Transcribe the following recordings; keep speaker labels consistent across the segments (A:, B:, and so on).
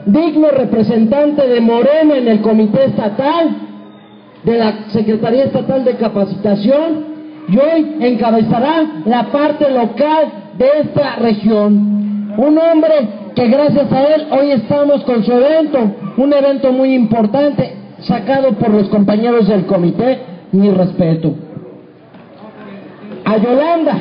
A: digno representante de Morena en el Comité Estatal, de la Secretaría Estatal de Capacitación, y hoy encabezará la parte local de esta región. Un hombre que gracias a él hoy estamos con su evento, un evento muy importante, sacado por los compañeros del comité, mi respeto. A Yolanda,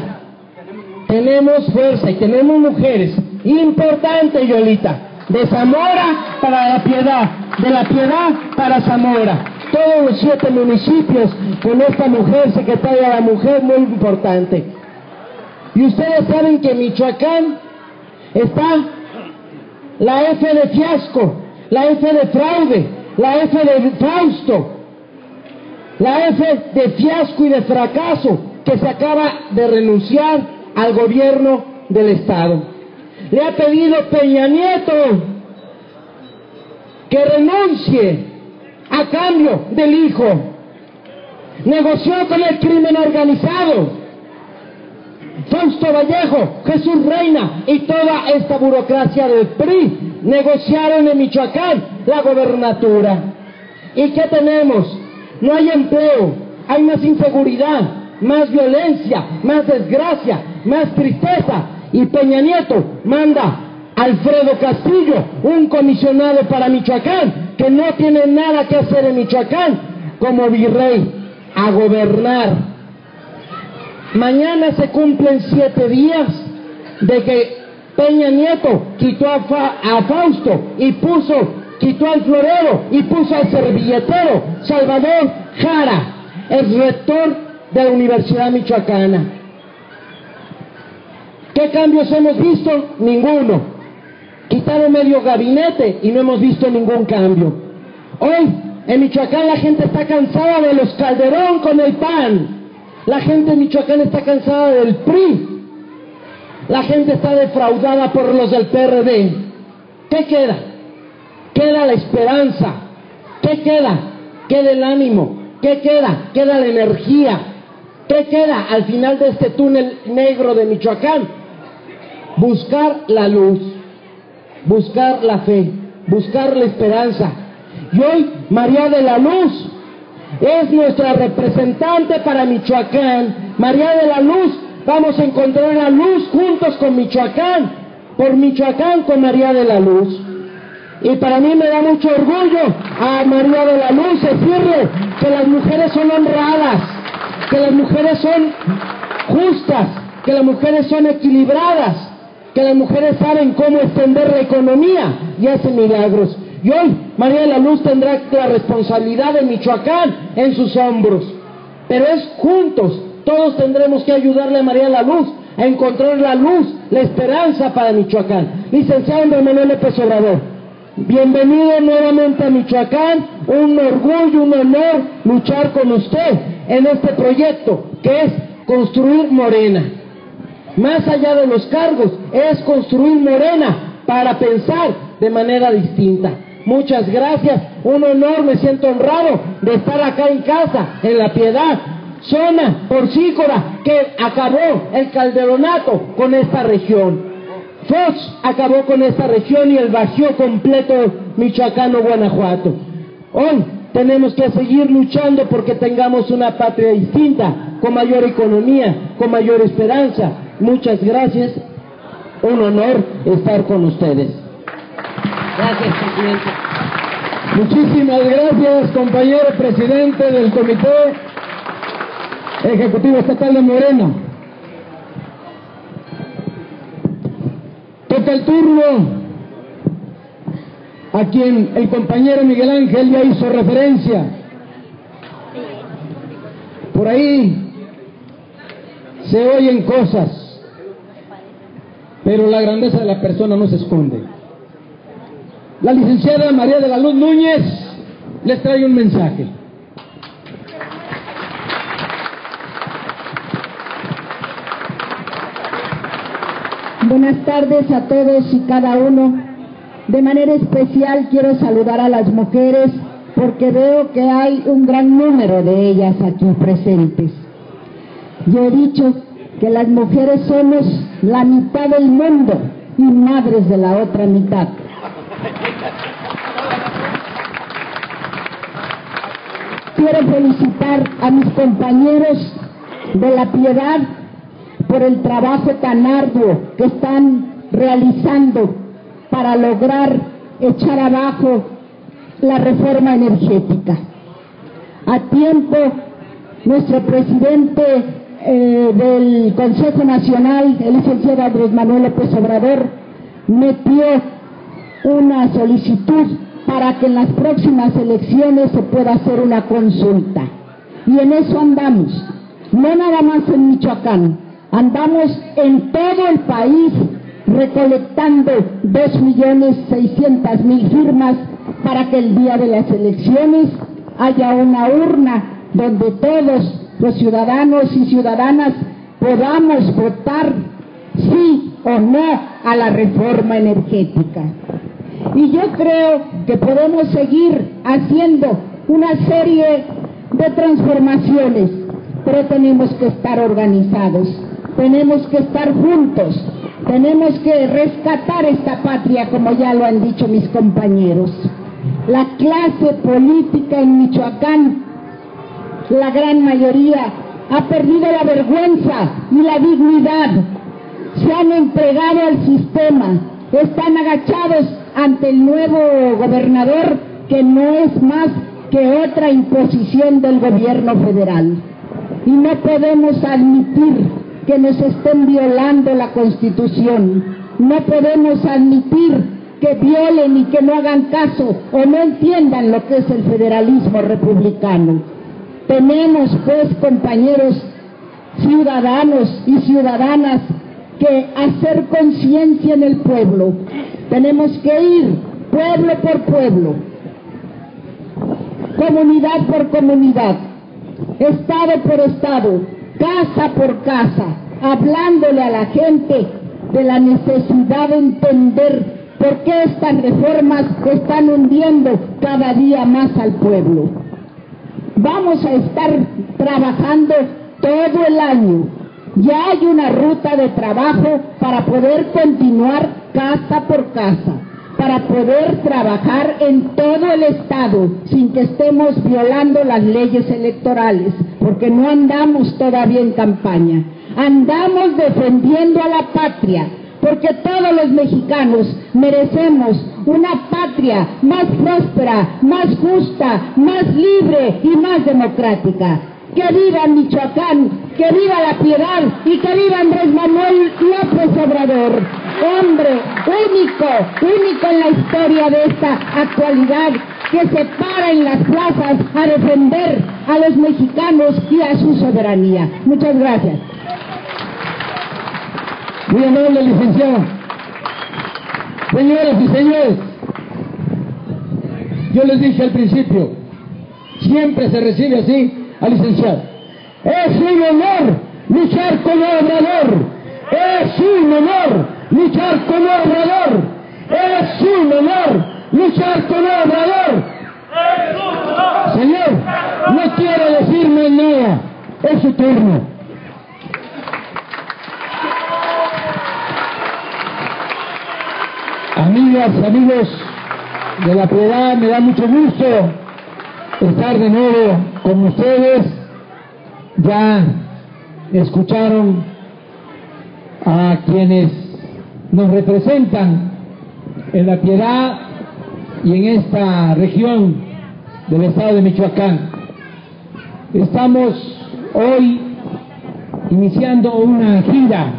A: tenemos fuerza y tenemos mujeres, importante Yolita, de Zamora para La Piedad, de La Piedad para Zamora, todos los 7 municipios con esta mujer, secretaria de la mujer, muy importante. Y ustedes saben que en Michoacán está la F de fiasco, la F de fraude, la F de Fausto, la F de fiasco y de fracaso, que se acaba de renunciar al gobierno del Estado. Le ha pedido Peña Nieto que renuncie a cambio del hijo. Negoció con el crimen organizado. Fausto Vallejo, Jesús Reina y toda esta burocracia del PRI negociaron en Michoacán la gobernatura. ¿Y qué tenemos? No hay empleo, hay más inseguridad, más violencia, más desgracia, más tristeza. Y Peña Nieto manda a Alfredo Castillo, un comisionado para Michoacán, que no tiene nada que hacer en Michoacán, como virrey, a gobernar. Mañana se cumplen 7 días de que Peña Nieto quitó a Fausto y quitó al florero y puso al servilletero Salvador Jara, el rector de la Universidad Michoacana. ¿Qué cambios hemos visto? Ninguno. Quitaron medio gabinete y no hemos visto ningún cambio. Hoy en Michoacán la gente está cansada de los Calderón con el PAN. La gente en Michoacán está cansada del PRI. La gente está defraudada por los del PRD. ¿Qué queda? Queda la esperanza. ¿Qué queda? Queda el ánimo. ¿Qué queda? Queda la energía. ¿Qué queda al final de este túnel negro de Michoacán? Buscar la luz, buscar la fe, buscar la esperanza. Y hoy María de la Luz es nuestra representante para Michoacán. María de la Luz, vamos a encontrar la luz juntos con Michoacán, por Michoacán con María de la Luz. Y para mí me da mucho orgullo a María de la Luz decirle que las mujeres son honradas, que las mujeres son justas, que las mujeres son equilibradas, que las mujeres saben cómo extender la economía y hacen milagros. Y hoy María de la Luz tendrá la responsabilidad de Michoacán en sus hombros. Pero es juntos, todos tendremos que ayudarle a María de la Luz a encontrar la luz, la esperanza para Michoacán. Licenciado Andrés Manuel López Obrador, bienvenido nuevamente a Michoacán, un orgullo, un honor luchar con usted en este proyecto que es construir Morena. Más allá de los cargos, es construir Morena para pensar de manera distinta. Muchas gracias, un honor, me siento honrado de estar acá en casa, en La Piedad, zona porcícola que acabó el calderonato con esta región. Fox acabó con esta región y el bajío completo michoacano, Guanajuato. Hoy tenemos que seguir luchando porque tengamos una patria distinta, con mayor economía, con mayor esperanza. Muchas gracias, un honor estar con ustedes. Gracias, presidente.
B: Muchísimas gracias, compañero presidente del Comité Ejecutivo Estatal de Morena. Toca el turno a quien el compañero Miguel Ángel ya hizo referencia. Por ahí se oyen cosas, pero la grandeza de la persona no se esconde. La licenciada María de la Luz Núñez les trae un mensaje.
C: Buenas tardes a todos y cada uno. De manera especial quiero saludar a las mujeres porque veo que hay un gran número de ellas aquí presentes. Yo he dicho que las mujeres somos la mitad del mundo y madres de la otra mitad. quiero felicitar a mis compañeros de La Piedad por el trabajo tan arduo que están realizando para lograr echar abajo la reforma energética. A tiempo, nuestro presidente del Consejo Nacional, el licenciado Andrés Manuel López Obrador, metió una solicitud para que en las próximas elecciones se pueda hacer una consulta. Y en eso andamos, no nada más en Michoacán, andamos en todo el país recolectando 2.600.000 firmas para que el día de las elecciones haya una urna donde todos los ciudadanos y ciudadanas podamos votar sí o no a la reforma energética. Y yo creo que podemos seguir haciendo una serie de transformaciones, pero tenemos que estar organizados, tenemos que estar juntos, tenemos que rescatar esta patria, como ya lo han dicho mis compañeros. La clase política en Michoacán, la gran mayoría, ha perdido la vergüenza y la dignidad. Se han entregado al sistema, están agachados ante el nuevo gobernador, que no es más que otra imposición del gobierno federal. Y no podemos admitir que nos estén violando la Constitución, no podemos admitir que violen y que no hagan caso o no entiendan lo que es el federalismo republicano. Tenemos, pues, compañeros ciudadanos y ciudadanas, que hacer conciencia en el pueblo. Tenemos que ir pueblo por pueblo, comunidad por comunidad, estado por estado, casa por casa, hablándole a la gente de la necesidad de entender por qué estas reformas están hundiendo cada día más al pueblo. Vamos a estar trabajando todo el año. Ya hay una ruta de trabajo para poder continuar casa por casa, para poder trabajar en todo el estado sin que estemos violando las leyes electorales, porque no andamos todavía en campaña, andamos defendiendo a la patria, porque todos los mexicanos merecemos una patria más próspera, más justa, más libre y más democrática. ¡Que viva Michoacán! ¡Que viva La Piedad! ¡Y que viva Andrés Manuel López Obrador! Hombre único en la historia de esta actualidad, que se para en las plazas a defender a los mexicanos y a su soberanía. Muchas gracias.
B: Muy amable, licenciado. Señoras y señores, yo les dije al principio, siempre se recibe así al licenciado. Es un honor luchar con Obrador. Es un honor luchar con Obrador. Es un honor luchar con Obrador. Señor, no quiero decirme nada. Es su turno. Amigas, amigos de La Piedad, me da mucho gusto estar de nuevo con ustedes. Ya escucharon a quienes nos representan en La Piedad y en esta región del estado de Michoacán. Estamos hoy iniciando una gira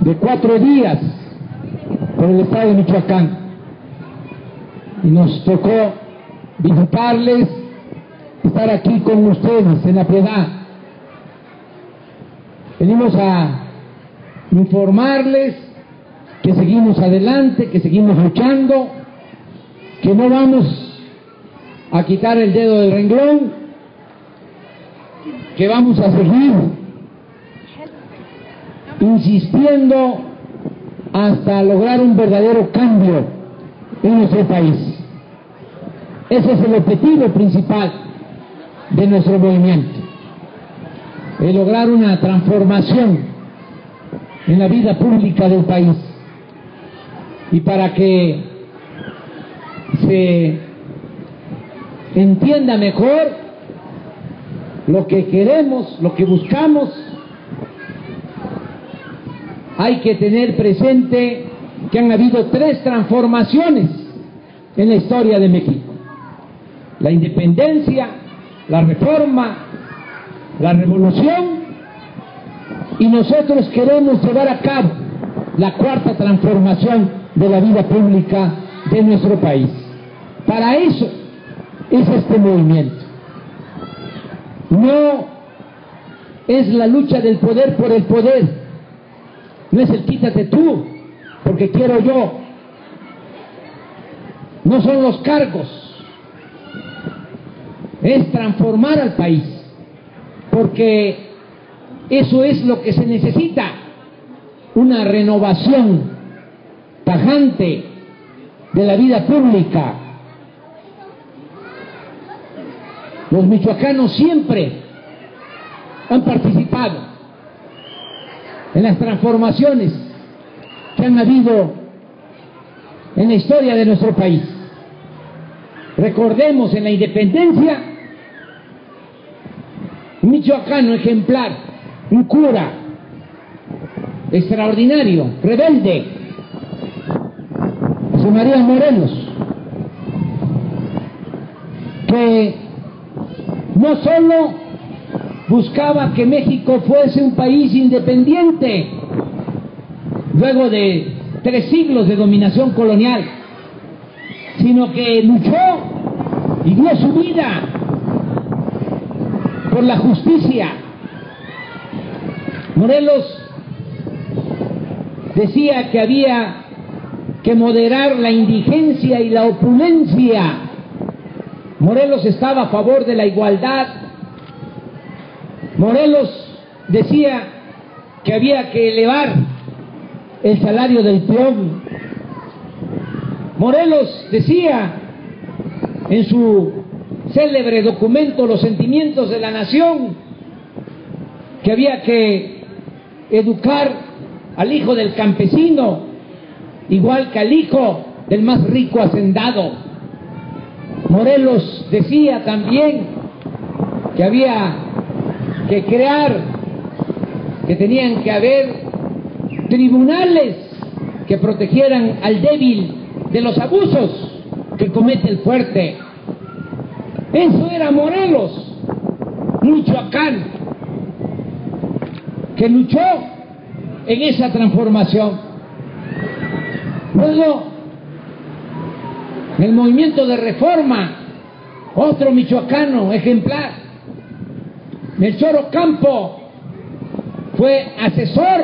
B: de 4 días por el estado de Michoacán y nos tocó visitarles, estar aquí con ustedes en La Piedad. Venimos a informarles que seguimos adelante, que seguimos luchando, que no vamos a quitar el dedo del renglón, que vamos a seguir insistiendo hasta lograr un verdadero cambio en nuestro país. Ese es el objetivo principal de nuestro movimiento, el lograr una transformación en la vida pública del país, y para que se entienda mejor lo que queremos, lo que buscamos, hay que tener presente que han habido 3 transformaciones en la historia de México: la independencia, la reforma, la revolución, y nosotros queremos llevar a cabo la 4ª transformación de la vida pública de nuestro país. Para eso es este movimiento. No es la lucha del poder por el poder, no es el quítate tú porque quiero yo, no son los cargos, es transformar al país, porque eso es lo que se necesita, una renovación tajante de la vida pública. Los michoacanos siempre han participado en las transformaciones que han habido en la historia de nuestro país. Recordemos, en la independencia, un michoacano ejemplar, un cura extraordinario, rebelde, José María Morelos, que no solo buscaba que México fuese un país independiente luego de 3 siglos de dominación colonial, sino que luchó y dio su vida por la justicia. Morelos decía que había que moderar la indigencia y la opulencia. Morelos estaba a favor de la igualdad. Morelos decía que había que elevar el salario del peón. Morelos decía en su célebre documento Los sentimientos de la nación que había que educar al hijo del campesino igual que al hijo del más rico hacendado. Morelos decía también que había que crear, que tenían que haber tribunales que protegieran al débil de los abusos que comete el fuerte. Eso era Morelos, Michoacán, que luchó en esa transformación. Luego, en el movimiento de reforma, otro michoacano ejemplar, Melchor Ocampo, fue asesor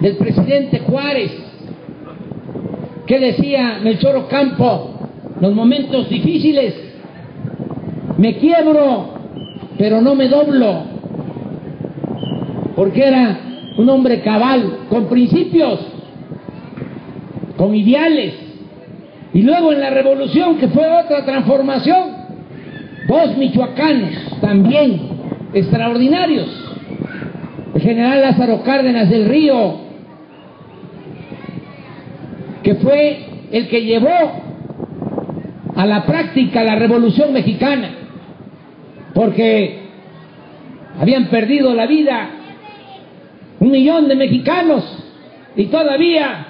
B: del presidente Juárez. ¿Qué decía Melchor Ocampo? Los momentos difíciles, me quiebro, pero no me doblo, porque era un hombre cabal, con principios, con ideales. Y luego en la revolución, que fue otra transformación, 2 michoacanos también extraordinarios, el general Lázaro Cárdenas del Río, que fue el que llevó a la práctica la Revolución Mexicana, porque habían perdido la vida 1 millón de mexicanos y todavía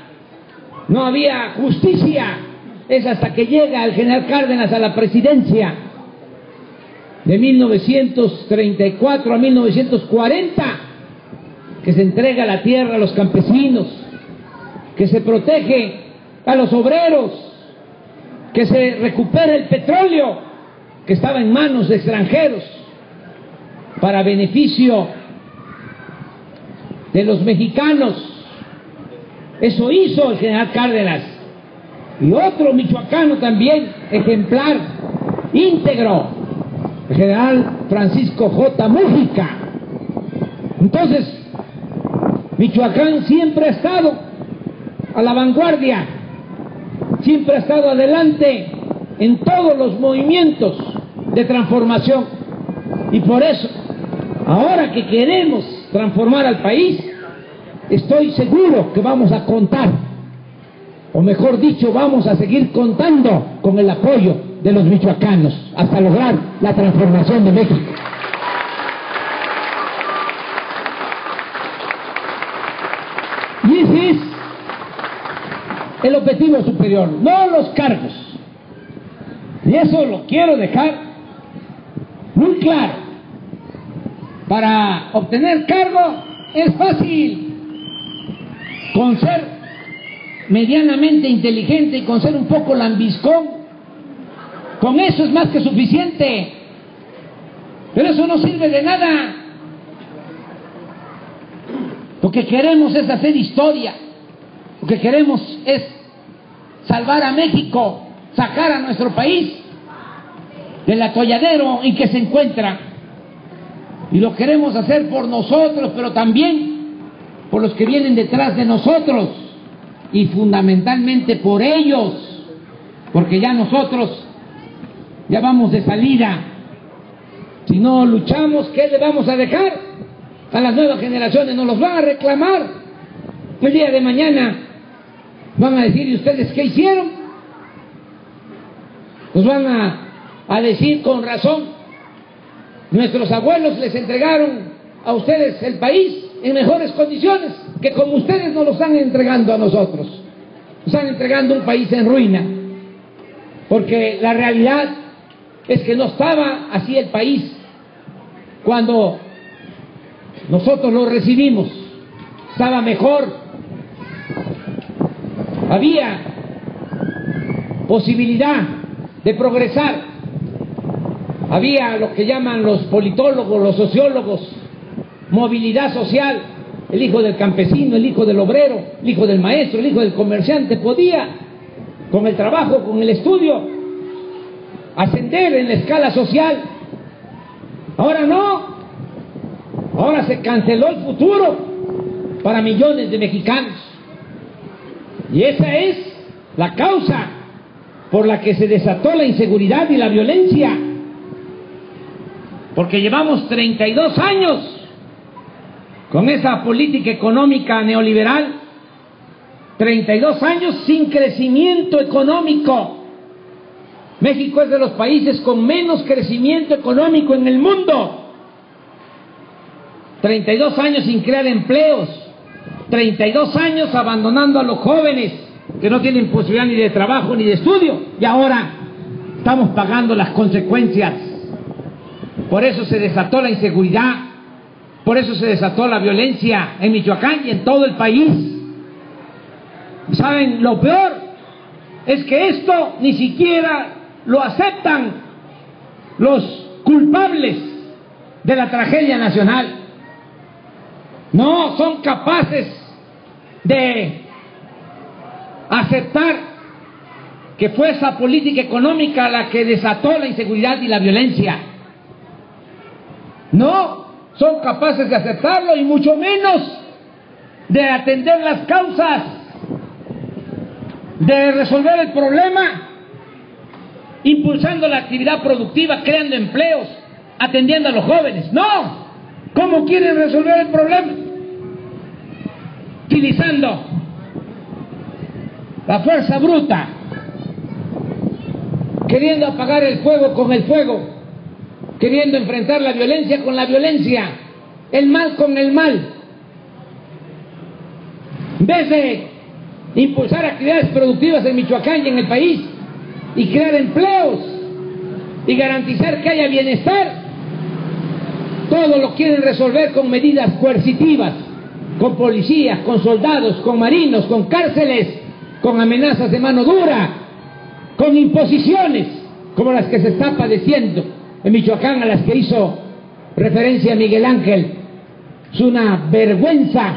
B: no había justicia. Es hasta que llega el general Cárdenas a la presidencia de 1934 a 1940, que se entrega la tierra a los campesinos, que se protege a los obreros, que se recupera el petróleo que estaba en manos de extranjeros para beneficio de los mexicanos. Eso hizo el general Cárdenas. Y otro michoacano también ejemplar, íntegro, el general Francisco J. Mújica. Entonces, Michoacán siempre ha estado a la vanguardia, siempre ha estado adelante en todos los movimientos de transformación. Y por eso, ahora que queremos transformar al país, estoy seguro que vamos a contar o mejor dicho, vamos a seguir contando con el apoyo de los michoacanos hasta lograr la transformación de México. Y ese es el objetivo superior, no los cargos. Y eso lo quiero dejar muy claro. Para obtener cargo es fácil, con ser medianamente inteligente y con ser un poco lambiscón, con eso es más que suficiente. Pero eso no sirve de nada. Lo que queremos es hacer historia, lo que queremos es salvar a México, sacar a nuestro país del atolladero en que se encuentra. Y lo queremos hacer por nosotros, pero también por los que vienen detrás de nosotros y fundamentalmente por ellos, porque ya nosotros ya vamos de salida. Si no luchamos, ¿qué le vamos a dejar a las nuevas generaciones? Nos los van a reclamar. El día de mañana van a decir: ¿y ustedes qué hicieron? Nos van a decir con razón: nuestros abuelos les entregaron a ustedes el país en mejores condiciones que como ustedes nos lo están entregando a nosotros. Nos están entregando un país en ruina, porque la realidad es que no estaba así el país cuando nosotros lo recibimos. Estaba mejor, había posibilidad de progresar, había lo que llaman los politólogos, los sociólogos, movilidad social. El hijo del campesino, el hijo del obrero, el hijo del maestro, el hijo del comerciante podía, con el trabajo, con el estudio, ascender en la escala social. Ahora no, ahora se canceló el futuro para millones de mexicanos. Y esa es la causa por la que se desató la inseguridad y la violencia. Porque llevamos 32 años con esa política económica neoliberal, 32 años sin crecimiento económico. México es de los países con menos crecimiento económico en el mundo. 32 años sin crear empleos, 32 años abandonando a los jóvenes que no tienen posibilidad ni de trabajo ni de estudio, y ahora estamos pagando las consecuencias. Por eso se desató la inseguridad, por eso se desató la violencia en Michoacán y en todo el país. ¿Saben? Lo peor es que esto ni siquiera lo aceptan los culpables de la tragedia nacional. No son capaces de aceptar que fue esa política económica la que desató la inseguridad y la violencia. No son capaces de aceptarlo, y mucho menos de atender las causas, de resolver el problema, impulsando la actividad productiva, creando empleos, atendiendo a los jóvenes. No, ¿cómo quieren resolver el problema? Utilizando la fuerza bruta, queriendo apagar el fuego con el fuego, queriendo enfrentar la violencia con la violencia, el mal con el mal. En vez de impulsar actividades productivas en Michoacán y en el país, y crear empleos, y garantizar que haya bienestar, todo lo quieren resolver con medidas coercitivas, con policías, con soldados, con marinos, con cárceles, con amenazas de mano dura, con imposiciones como las que se está padeciendo en Michoacán, a las que hizo referencia Miguel Ángel. Es una vergüenza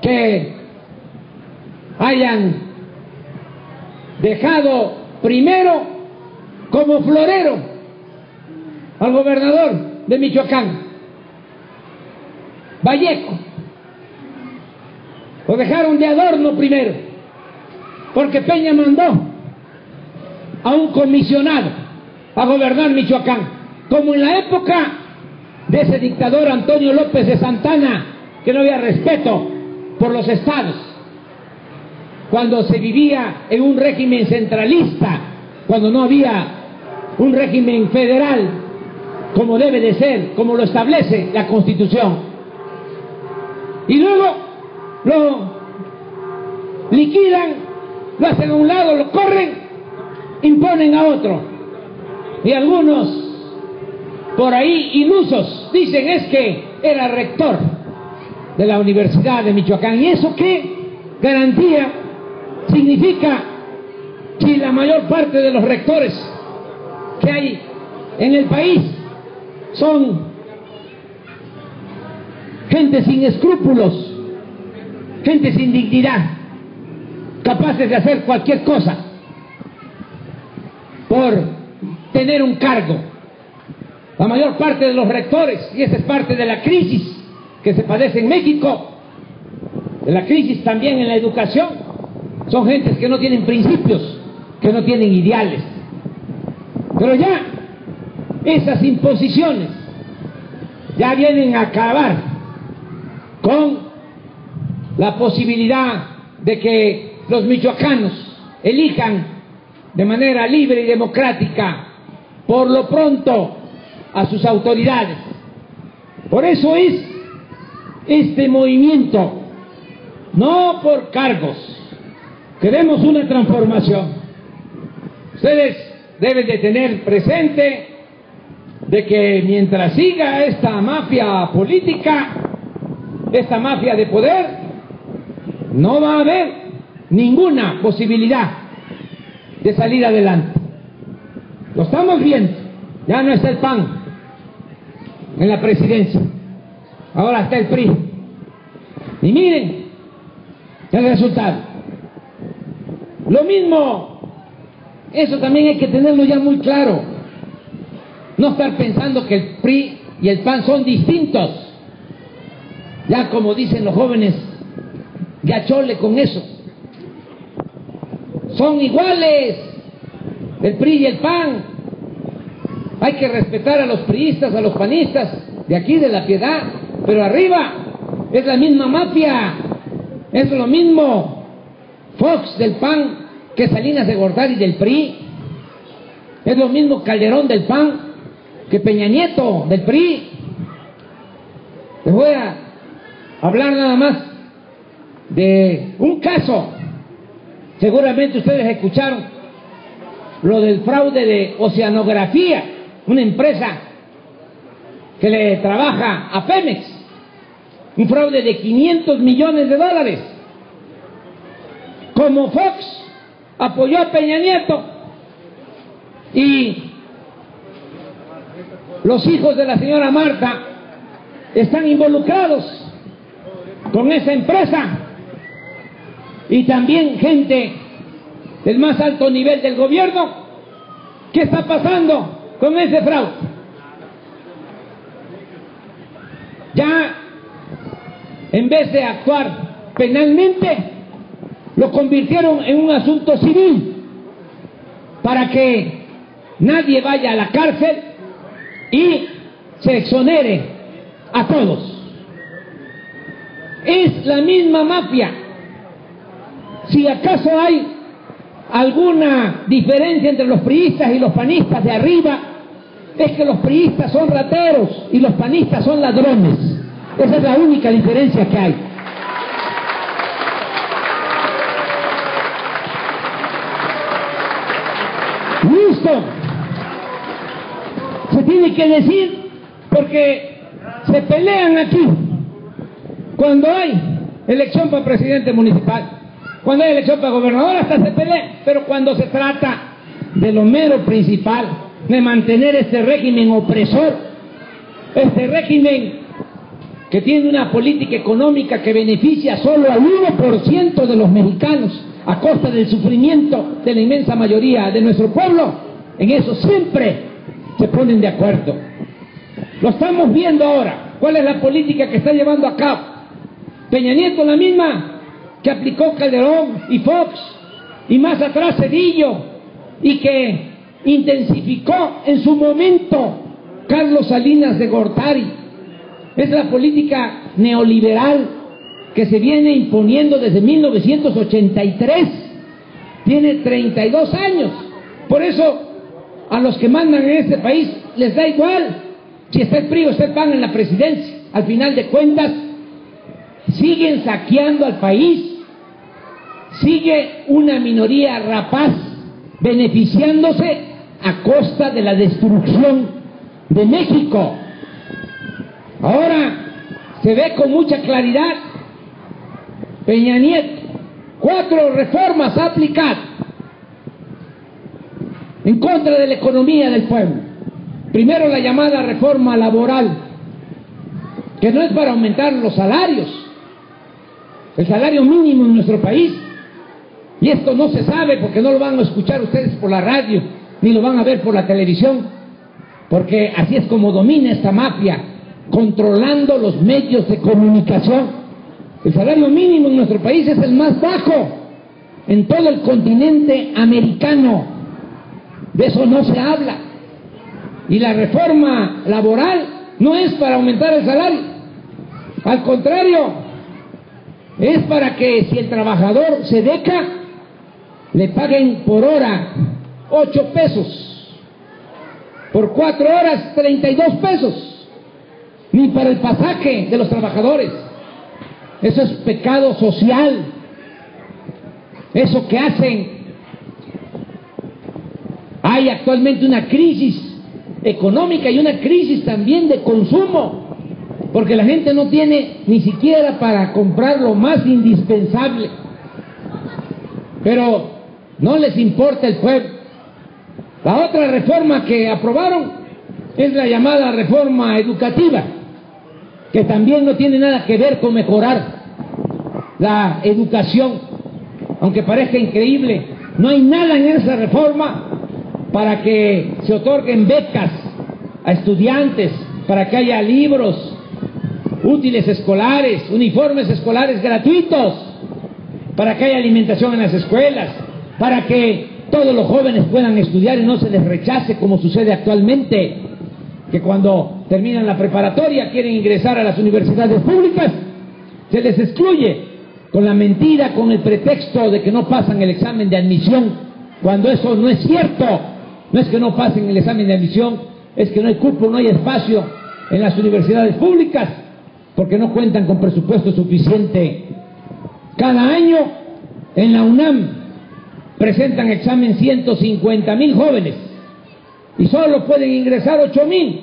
B: que hayan dejado primero como florero al gobernador de Michoacán, Vallejo. Lo dejaron de adorno primero, porque Peña mandó a un comisionado a gobernar Michoacán, como en la época de ese dictador Antonio López de Santana, que no había respeto por los estados.
D: cuando se vivía en un régimen centralista, cuando no había un régimen federal, como debe de ser, como lo establece la Constitución. Y luego lo liquidan, lo hacen a un lado, lo corren, imponen a otro. Y algunos por ahí ilusos dicen es que era rector de la Universidad de Michoacán. ¿Y eso qué garantía significa si la mayor parte de los rectores que hay en el país son gente sin escrúpulos, gente sin dignidad, capaces de hacer cualquier cosa por tener un cargo? La mayor parte de los rectores, y esa es parte de la crisis que se padece en México, de la crisis también en la educación, son gentes que no tienen principios, que no tienen ideales. Pero ya esas imposiciones ya vienen a acabar con la posibilidad de que los michoacanos elijan de manera libre y democrática, por lo pronto, a sus autoridades. Por eso es este movimiento, no por cargos. Queremos una transformación. Ustedes deben de tener presente de que mientras siga esta mafia política, esta mafia de poder, no va a haber ninguna posibilidad de salir adelante. Lo estamos viendo. Ya no está el PAN en la presidencia, ahora está el PRI. Y miren el resultado. Lo mismo, eso también hay que tenerlo ya muy claro. No estar pensando que el PRI y el PAN son distintos. Ya como dicen los jóvenes, ya chole con eso. Son iguales, el PRI y el PAN. Hay que respetar a los priistas, a los panistas de aquí de La Piedad, pero arriba es la misma mafia, es lo mismo Fox del PAN que Salinas de Gortari del PRI, es lo mismo Calderón del PAN que Peña Nieto del PRI. Les voy a hablar nada más de un caso. Seguramente ustedes escucharon lo del fraude de Oceanografía, una empresa que le trabaja a Pemex, un fraude de $500 millones. Como Fox apoyó a Peña Nieto y los hijos de la señora Marta están involucrados con esa empresa, y también gente del más alto nivel del gobierno. ¿Qué está pasando con ese fraude? Ya, en vez de actuar penalmente, lo convirtieron en un asunto civil para que nadie vaya a la cárcel y se exonere a todos. Es la misma mafia. Si acaso hay alguna diferencia entre los priistas y los panistas de arriba, es que los priistas son rateros y los panistas son ladrones. Esa es la única diferencia que hay. Listo. Se tiene que decir, porque se pelean aquí cuando hay elección para presidente municipal. Cuando hay elección para gobernador hasta se pelea, pero cuando se trata de lo mero principal, de mantener este régimen opresor, este régimen que tiene una política económica que beneficia solo al 1% de los mexicanos a costa del sufrimiento de la inmensa mayoría de nuestro pueblo, en eso siempre se ponen de acuerdo. Lo estamos viendo ahora. ¿Cuál es la política que está llevando a cabo Peña Nieto? La misma que aplicó Calderón y Fox, y más atrás Cedillo, y que intensificó en su momento Carlos Salinas de Gortari. Es la política neoliberal que se viene imponiendo desde 1983. Tiene 32 años. Por eso, a los que mandan en este país les da igual si está el PRI o está el PAN en la presidencia. Al final de cuentas, siguen saqueando al país. Sigue una minoría rapaz beneficiándose a costa de la destrucción de México. Ahora se ve con mucha claridad. Peña Nieto, 4 reformas ha aplicado en contra de la economía del pueblo. Primero, la llamada reforma laboral, que no es para aumentar los salarios, el salario mínimo en nuestro país. Y esto no se sabe porque no lo van a escuchar ustedes por la radio, ni lo van a ver por la televisión, porque así es como domina esta mafia, controlando los medios de comunicación. El salario mínimo en nuestro país es el más bajo en todo el continente americano. De eso no se habla. Y la reforma laboral no es para aumentar el salario. Al contrario, es para que si el trabajador se deca, le paguen por hora 8 pesos. Por 4 horas, 32 pesos. Ni para el pasaje de los trabajadores. Eso es pecado social. Eso que hacen. Hay actualmente una crisis económica y una crisis también de consumo, porque la gente no tiene ni siquiera para comprar lo más indispensable. Pero no les importa el pueblo. La otra reforma que aprobaron es la llamada reforma educativa, que también no tiene nada que ver con mejorar la educación. Aunque parezca increíble, no hay nada en esa reforma para que se otorguen becas a estudiantes, para que haya libros, útiles escolares, uniformes escolares gratuitos, para que haya alimentación en las escuelas, para que todos los jóvenes puedan estudiar y no se les rechace como sucede actualmente, que cuando terminan la preparatoria quieren ingresar a las universidades públicas, se les excluye con la mentira, con el pretexto de que no pasan el examen de admisión, cuando eso no es cierto. No es que no pasen el examen de admisión, es que no hay cupo, no hay espacio en las universidades públicas, porque no cuentan con presupuesto suficiente. Cada año en la UNAM presentan examen 150,000 jóvenes y solo pueden ingresar 8,000,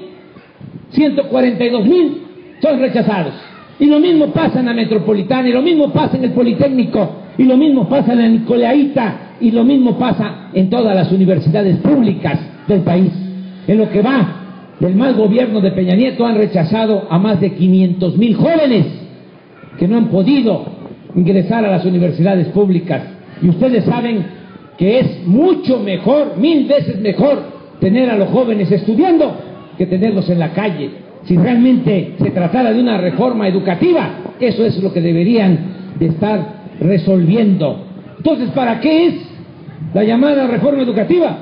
D: 142,000 son rechazados. Y lo mismo pasa en la Metropolitana, y lo mismo pasa en el Politécnico, y lo mismo pasa en la Nicolaita, y lo mismo pasa en todas las universidades públicas del país. En lo que va del mal gobierno de Peña Nieto han rechazado a más de 500,000 jóvenes que no han podido ingresar a las universidades públicas. Y ustedes saben que es mucho mejor, 1000 veces mejor, tener a los jóvenes estudiando que tenerlos en la calle. Si realmente se tratara de una reforma educativa, eso es lo que deberían de estar resolviendo. Entonces, ¿para qué es la llamada reforma educativa?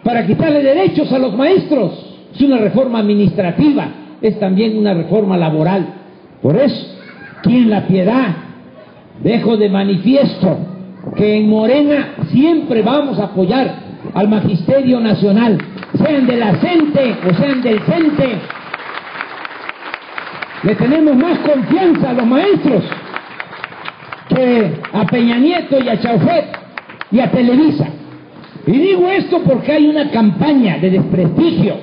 D: Para quitarle derechos a los maestros. Es una reforma administrativa, es también una reforma laboral. Por eso, aquí en La Piedad dejo de manifiesto que en Morena siempre vamos a apoyar al Magisterio Nacional, sean de la CENTE o sean del CENTE. Le tenemos más confianza a los maestros que a Peña Nieto y a Chaufet y a Televisa. Y digo esto porque hay una campaña de desprestigio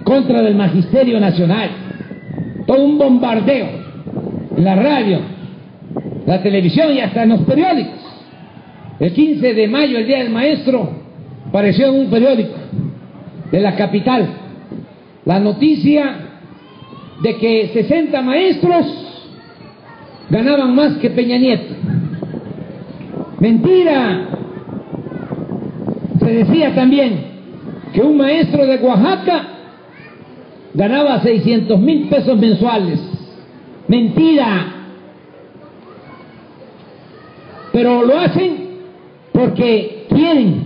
D: contra el Magisterio Nacional, todo un bombardeo en la radio, la televisión y hasta en los periódicos. El 15 de mayo, el Día del Maestro, apareció en un periódico de la capital la noticia de que 60 maestros ganaban más que Peña Nieto. Mentira. Se decía también que un maestro de Oaxaca ganaba 600,000 pesos mensuales. Mentira. Pero lo hacen porque quieren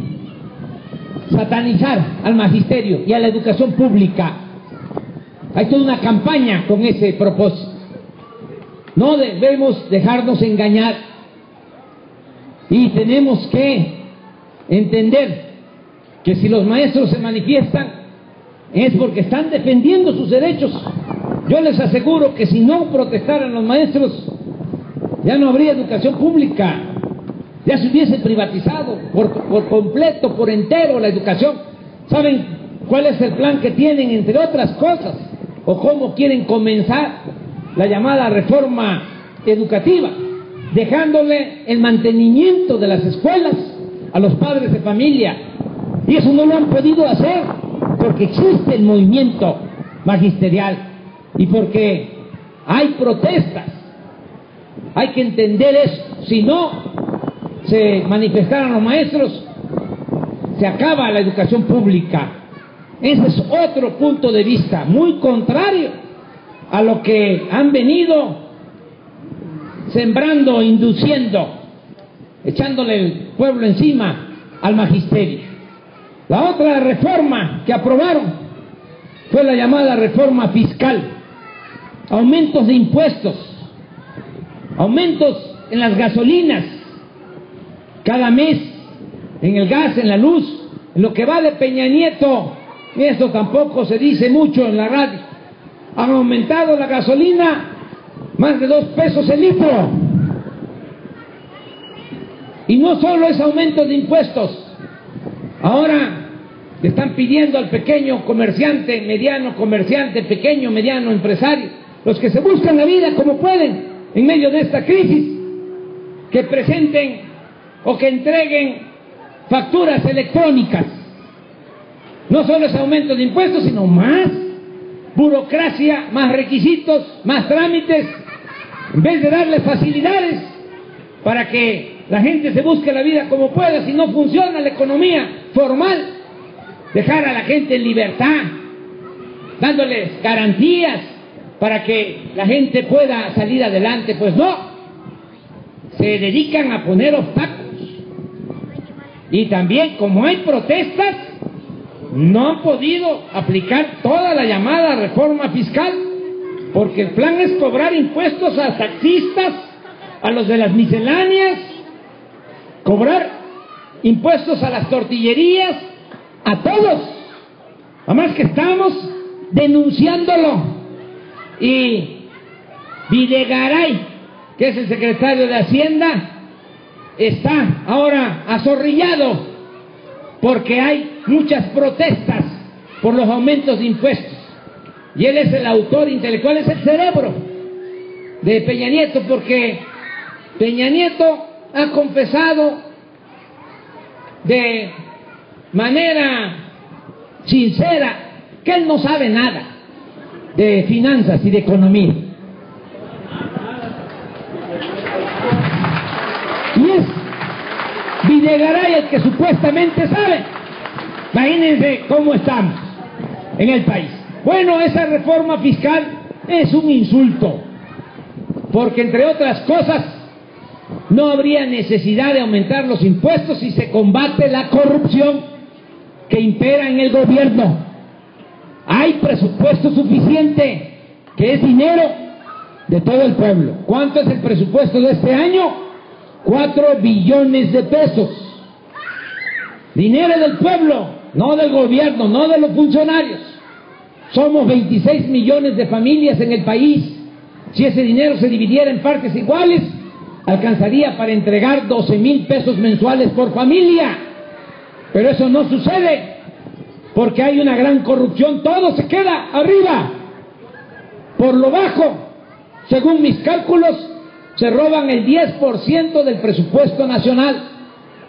D: satanizar al magisterio y a la educación pública. Hay toda una campaña con ese propósito. No debemos dejarnos engañar y tenemos que entender que si los maestros se manifiestan es porque están defendiendo sus derechos. Yo les aseguro que si no protestaran los maestros, ya no habría educación pública, ya se hubiese privatizado por completo, por entero la educación. ¿Saben cuál es el plan que tienen, entre otras cosas? ¿O cómo quieren comenzar la llamada reforma educativa? Dejándole el mantenimiento de las escuelas a los padres de familia. Y eso no lo han podido hacer porque existe el movimiento magisterial y porque hay protestas. Hay que entender eso. Si no se manifestaran los maestros, se acaba la educación pública. Ese es otro punto de vista muy contrario a lo que han venido sembrando, induciendo, echándole el pueblo encima al magisterio. La otra reforma que aprobaron fue la llamada reforma fiscal. Aumentos de impuestos, aumentos en las gasolinas, cada mes, en el gas, en la luz, en lo que va de Peña Nieto, y eso tampoco se dice mucho en la radio. Han aumentado la gasolina más de 2 pesos el litro. Y no solo es aumento de impuestos, ahora le están pidiendo al pequeño comerciante, mediano comerciante, pequeño, mediano empresario, los que se buscan la vida como pueden en medio de esta crisis, que presenten o que entreguen facturas electrónicas. No solo es aumento de impuestos, sino más burocracia, más requisitos, más trámites, en vez de darles facilidades para que la gente se busque la vida como pueda. Si no funciona la economía formal, dejar a la gente en libertad, dándoles garantías para que la gente pueda salir adelante. Pues no, se dedican a poner obstáculos. Y también, como hay protestas, no han podido aplicar toda la llamada reforma fiscal, porque el plan es cobrar impuestos a taxistas, a los de las misceláneas, cobrar impuestos a las tortillerías, a todos. Además que estamos denunciándolo. Y Videgaray, que es el secretario de Hacienda, está ahora azorrillado porque hay muchas protestas por los aumentos de impuestos. Y él es el autor intelectual, es el cerebro de Peña Nieto, porque Peña Nieto ha confesado de manera sincera que él no sabe nada de finanzas y de economía. Y es Videgaray el que supuestamente sabe. Imagínense cómo estamos en el país. Bueno, esa reforma fiscal es un insulto, porque entre otras cosas no habría necesidad de aumentar los impuestos si se combate la corrupción que impera en el gobierno. Hay presupuesto suficiente, que es dinero de todo el pueblo. ¿Cuánto es el presupuesto de este año? 4 billones de pesos. Dinero del pueblo, no del gobierno, no de los funcionarios. Somos 26 millones de familias en el país. Si ese dinero se dividiera en partes iguales, alcanzaría para entregar 12,000 pesos mensuales por familia. Pero eso no sucede, porque hay una gran corrupción. Todo se queda arriba. Por lo bajo, según mis cálculos, se roban el 10% del presupuesto nacional,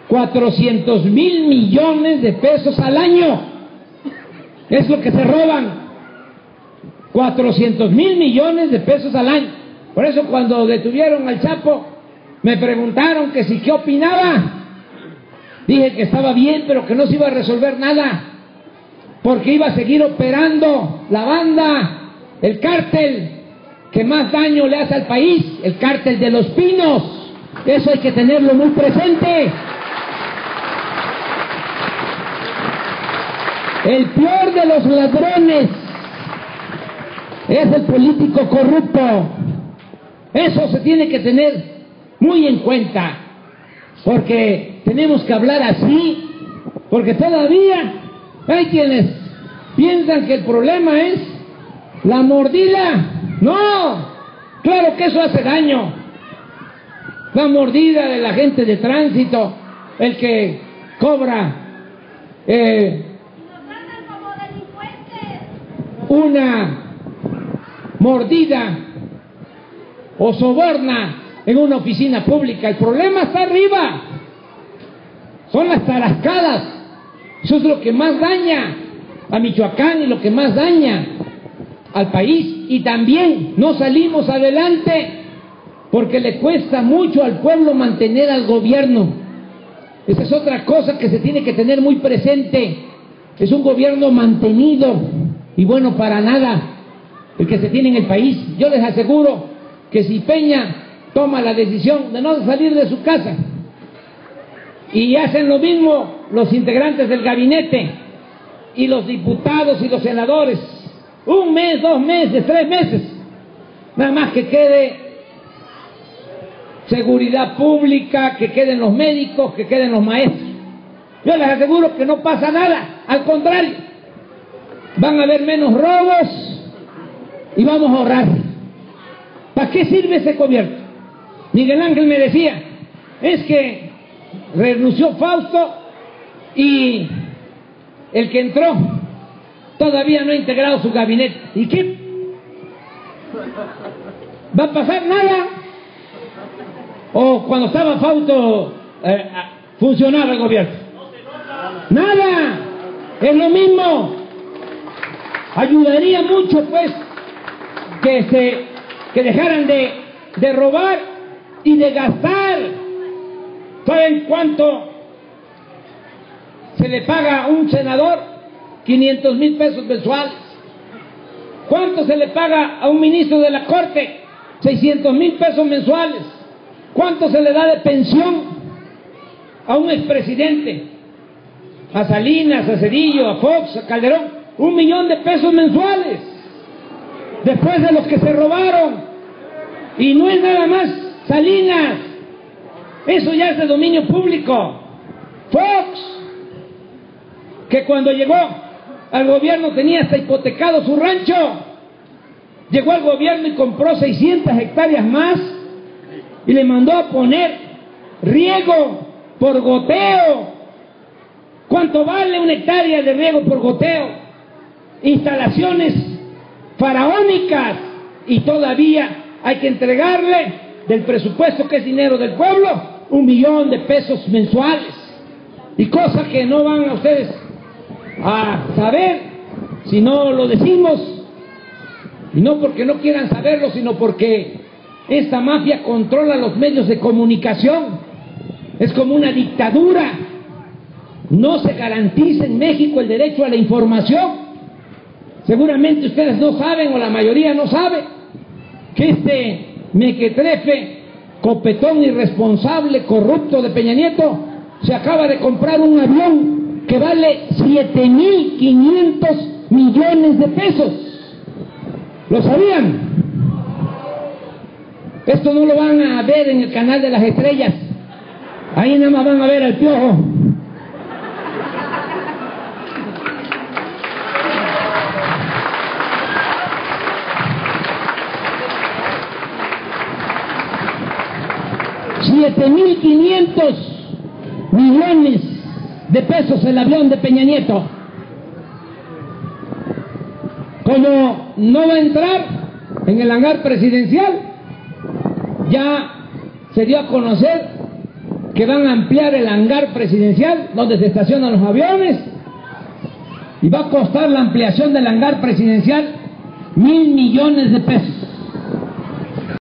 D: 400,000 millones de pesos al año. Es lo que se roban, 400,000 millones de pesos al año. Por eso cuando detuvieron al Chapo, me preguntaron que si qué opinaba. Dije que estaba bien, pero que no se iba a resolver nada, porque iba a seguir operando la banda, el cártel que más daño le hace al país, el cártel de Los Pinos. Eso hay que tenerlo muy presente. El peor de los ladrones es el político corrupto. Eso se tiene que tener muy en cuenta, porque tenemos que hablar así, porque todavía hay quienes piensan que el problema es la mordida. No, claro que eso hace daño. La mordida de la gente de tránsito, el que cobra una mordida o soborna en una oficina pública. El problema está arriba, son las tarascadas. Eso es lo que más daña a Michoacán y lo que más daña al país. Y también no salimos adelante porque le cuesta mucho al pueblo mantener al gobierno. Esa es otra cosa que se tiene que tener muy presente. Es un gobierno mantenido y bueno para nada el que se tiene en el país. Yo les aseguro que si Peña toma la decisión de no salir de su casa y hacen lo mismo los integrantes del gabinete y los diputados y los senadores, 1 mes, 2 meses, 3 meses, nada más que quede seguridad pública, que queden los médicos, que queden los maestros, yo les aseguro que no pasa nada. Al contrario, van a haber menos robos y vamos a ahorrar. ¿Para qué sirve ese gobierno? Miguel Ángel me decía, es que renunció Fausto y el que entró todavía no ha integrado su gabinete. ¿Y qué? ¿Va a pasar nada? ¿O cuando estaba Fausto funcionaba el gobierno? Nada, es lo mismo. Ayudaría mucho pues que dejaran de robar y de gastar. ¿Saben cuánto se le paga a un senador? 500,000 pesos mensuales. ¿Cuánto se le paga a un ministro de la Corte? 600,000 pesos mensuales. ¿Cuánto se le da de pensión a un expresidente? A Salinas, a Cedillo, a Fox, a Calderón, 1 millón de pesos mensuales, después de los que se robaron. Y no es nada más Salinas, eso ya es de dominio público. Fox, que cuando llegó al gobierno tenía hasta hipotecado su rancho, llegó al gobierno y compró 600 hectáreas más y le mandó a poner riego por goteo. ¿Cuánto vale 1 hectárea de riego por goteo? Instalaciones faraónicas, y todavía hay que entregarle del presupuesto, que es dinero del pueblo, 1 millón de pesos mensuales. Y cosas que no van a ustedes a saber si no lo decimos, y no porque no quieran saberlo, sino porque esta mafia controla los medios de comunicación. Es como una dictadura. No se garantiza en México el derecho a la información. Seguramente ustedes no saben, o la mayoría no sabe, que este mequetrefe, copetón, irresponsable, corrupto de Peña Nieto se acaba de comprar un avión que vale 7,500 millones de pesos. ¿Lo sabían? Esto no lo van a ver en el canal de las estrellas. Ahí nada más van a ver al Piojo. $7,500 millones de pesos el avión de Peña Nieto. Como no va a entrar en el hangar presidencial, ya se dio a conocer que van a ampliar el hangar presidencial donde se estacionan los aviones, y va a costar la ampliación del hangar presidencial $1,000 millones de pesos.